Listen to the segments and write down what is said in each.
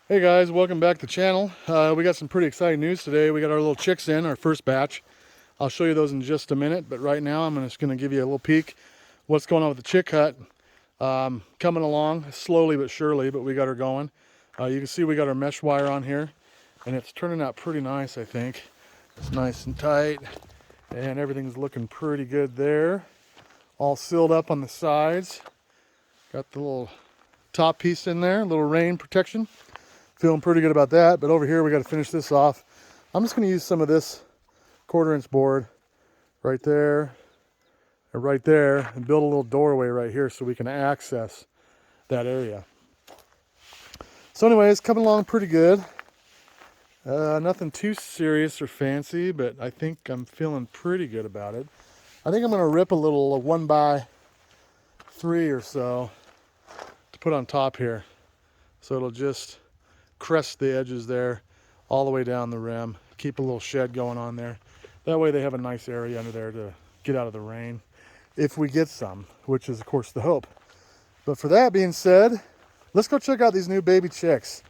Hey guys, welcome back to the channel. We got some pretty exciting news today. We got our little chicks in, our first batch. I'll show you those in just a minute, but right now I'm just going to give you a little peek what's going on with the chick hut. Coming along slowly but surely, but we got her going. You can see we got our mesh wire on here, and it's turning out pretty nice, I think. It's nice and tight, and everything's looking pretty good there. All sealed up on the sides. Got the little top piece in there, a little rain protection. Feeling pretty good about that, but over here we got to finish this off. I'm just going to use some of this 1/4-inch board right there and right there and build a little doorway right here so we can access that area. So anyways, coming along pretty good. Nothing too serious or fancy, but I think I'm feeling pretty good about it. I think I'm going to rip a little 1x3 or so to put on top here, so it'll just crest the edges there all the way down the rim. Keep a little shed going on there. That way they have a nice area under there to get out of the rain if we get some, which is of course the hope. But for that being said, let's go check out these new baby chicks.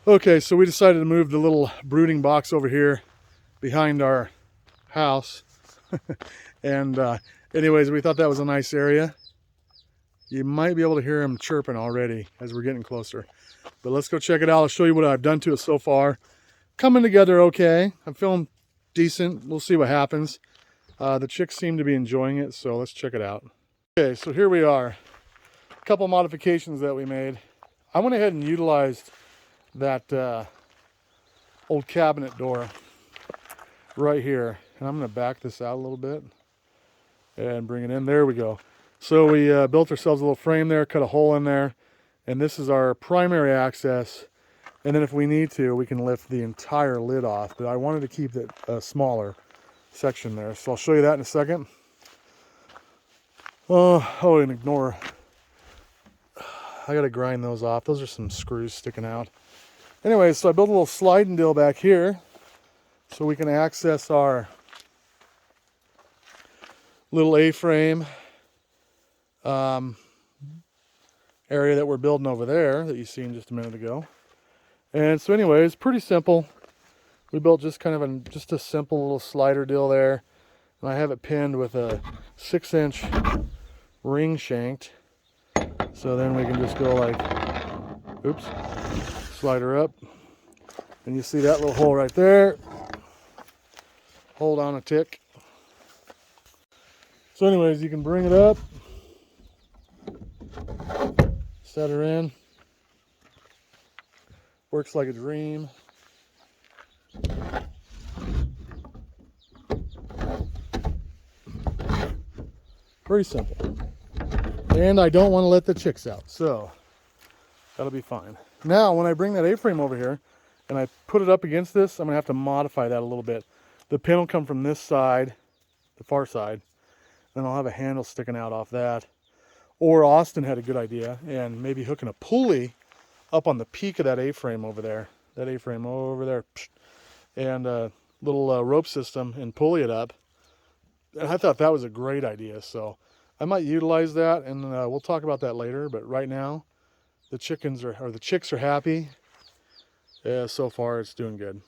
Okay, so we decided to move the little brooding box over here behind our house. And anyways, we thought that was a nice area. You might be able to hear them chirping already as we're getting closer. But let's go check it out. I'll show you what I've done to it so far. Coming together okay. I'm feeling decent. We'll see what happens. The chicks seem to be enjoying it, so let's check it out. Okay, so here we are. A couple modifications that we made. I went ahead and utilized that old cabinet door right here. And I'm going to back this out a little bit and bring it in. There we go. So we built ourselves a little frame there, cut a hole in there, and this is our primary access. And then if we need to, we can lift the entire lid off, but I wanted to keep it a smaller section there. So I'll show you that in a second. Oh, and ignore, I gotta grind those off. Those are some screws sticking out. Anyway, so I built a little sliding deal back here so we can access our little A-frame area that we're building over there that you seen just a minute ago. And so anyways, pretty simple. We built just kind of just a simple little slider deal there, and I have it pinned with a 6-inch ring shanked, so then we can just go like, oops, slide her up, and you see that little hole right there. Hold on a tick. So anyways, you can bring it up, set her in. Works like a dream. Pretty simple. And I don't want to let the chicks out, so that'll be fine. Now, when I bring that A-frame over here and I put it up against this, I'm going to have to modify that a little bit. The pin will come from this side, the far side, and I'll have a handle sticking out off that. Or Austin had a good idea, and maybe hooking a pulley up on the peak of that A-frame over there. That A-frame over there. And a little rope system and pulley it up. And I thought that was a great idea, so I might utilize that, and we'll talk about that later. But right now, the chicks are happy. Yeah, so far it's doing good.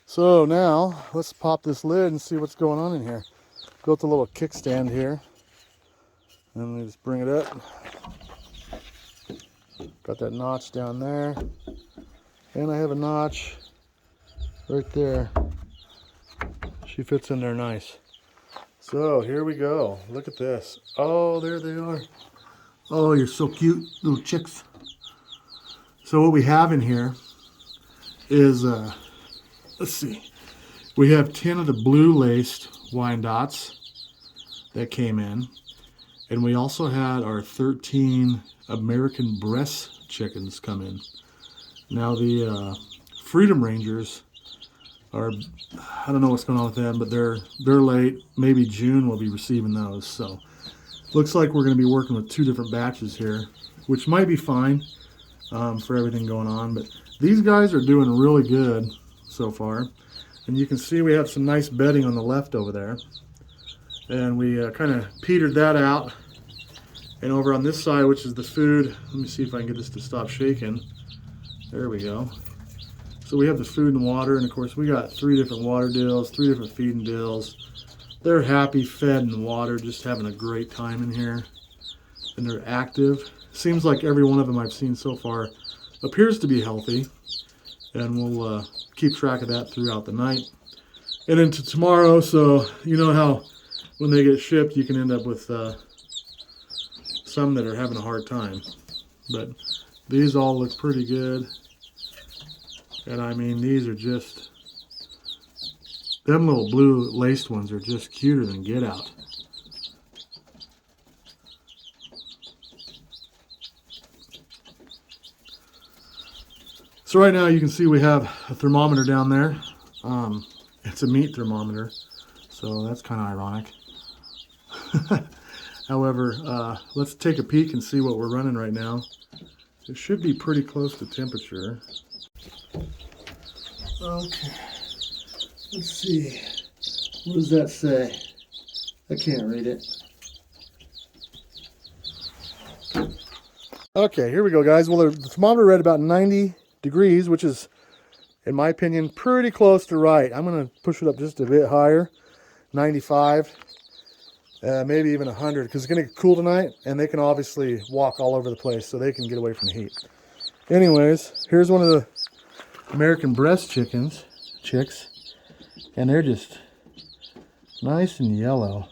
So now, let's pop this lid and see what's going on in here. Built a little kickstand here. And we just bring it up. Got that notch down there. And I have a notch right there. She fits in there nice. So here we go. Look at this. Oh, there they are. Oh, you're so cute, little chicks. So what we have in here is, let's see. We have 10 of the blue laced Wyandottes that came in. And we also had our 13 American breast chickens come in. Now the Freedom Rangers are, I don't know what's going on with them, but they're late. Maybe June we'll be receiving those. So looks like we're going to be working with 2 different batches here, which might be fine for everything going on. But these guys are doing really good so far. And you can see we have some nice bedding on the left over there. And we kind of petered that out And over on this side, which is the food, let me see if I can get this to stop shaking. There we go. So we have the food and water, and of course we got 3 different water dills, 3 different feeding dills. They're happy, fed in water, just having a great time in here. And they're active. Seems like every one of them I've seen so far appears to be healthy. And we'll keep track of that throughout the night. And into tomorrow, so you know how when they get shipped you can end up with some that are having a hard time. But these all look pretty good. And I mean, these are just, them little blue laced ones are just cuter than get out. So right now you can see we have a thermometer down there. It's a meat thermometer, so that's kind of ironic. However, let's take a peek and see what we're running right now. It should be pretty close to temperature. Okay, let's see. What does that say? I can't read it. Okay, here we go, guys. Well, the thermometer read about 90 degrees, which is, in my opinion, pretty close to right. I'm going to push it up just a bit higher, 95, maybe even 100, because it's going to get cool tonight, and they can obviously walk all over the place, so they can get away from the heat. Anyways, here's one of the American breast chicks, and they're just nice and yellow.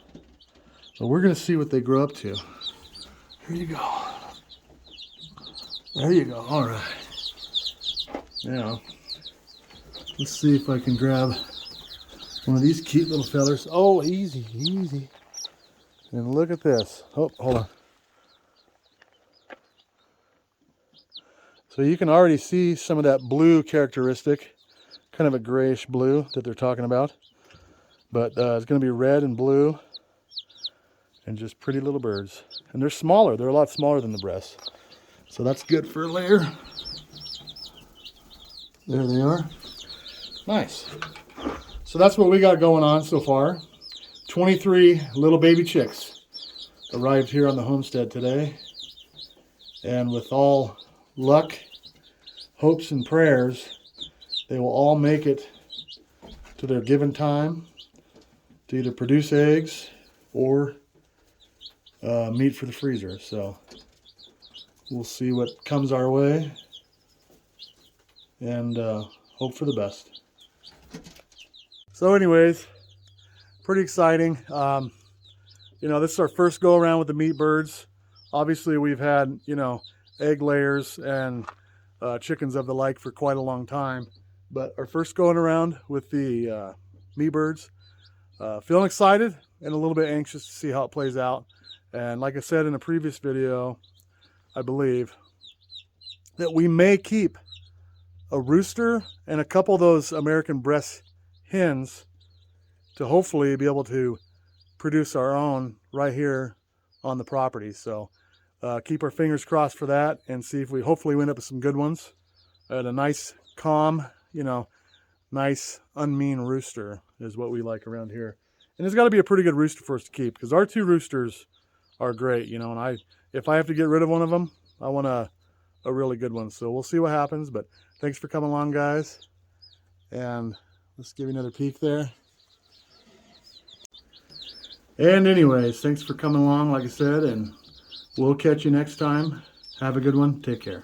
So we're going to see what they grow up to. Here you go. There you go. All right. Now, let's see if I can grab one of these cute little fellers. Oh, easy, easy. And look at this. Oh, hold on. So you can already see some of that blue characteristic, kind of a grayish blue that they're talking about. But it's going to be red and blue and just pretty little birds. And they're smaller. They're a lot smaller than the breasts. So that's good for a layer. There they are. Nice. So that's what we got going on so far. 23 little baby chicks arrived here on the homestead today. And with all luck, hopes, and prayers, they will all make it to their given time to either produce eggs or meat for the freezer. So we'll see what comes our way and hope for the best. So anyways, pretty exciting. You know, this is our first go around with the meat birds. Obviously we've had, you know, egg layers and chickens of the like for quite a long time, but our first going around with the meat birds. Feeling excited and a little bit anxious to see how it plays out. And like I said in a previous video, I believe that we may keep a rooster and a couple of those American breast hens to hopefully be able to produce our own right here on the property. So keep our fingers crossed for that and see if we hopefully end up with some good ones at a nice, calm, you know, nice, unmean rooster is what we like around here. And it's got to be a pretty good rooster for us to keep, because our 2 roosters are great, you know, and if I have to get rid of one of them, I want a really good one. So we'll see what happens, but thanks for coming along, guys. And let's give you another peek there. And anyways, thanks for coming along, like I said, and we'll catch you next time. Have a good one. Take care.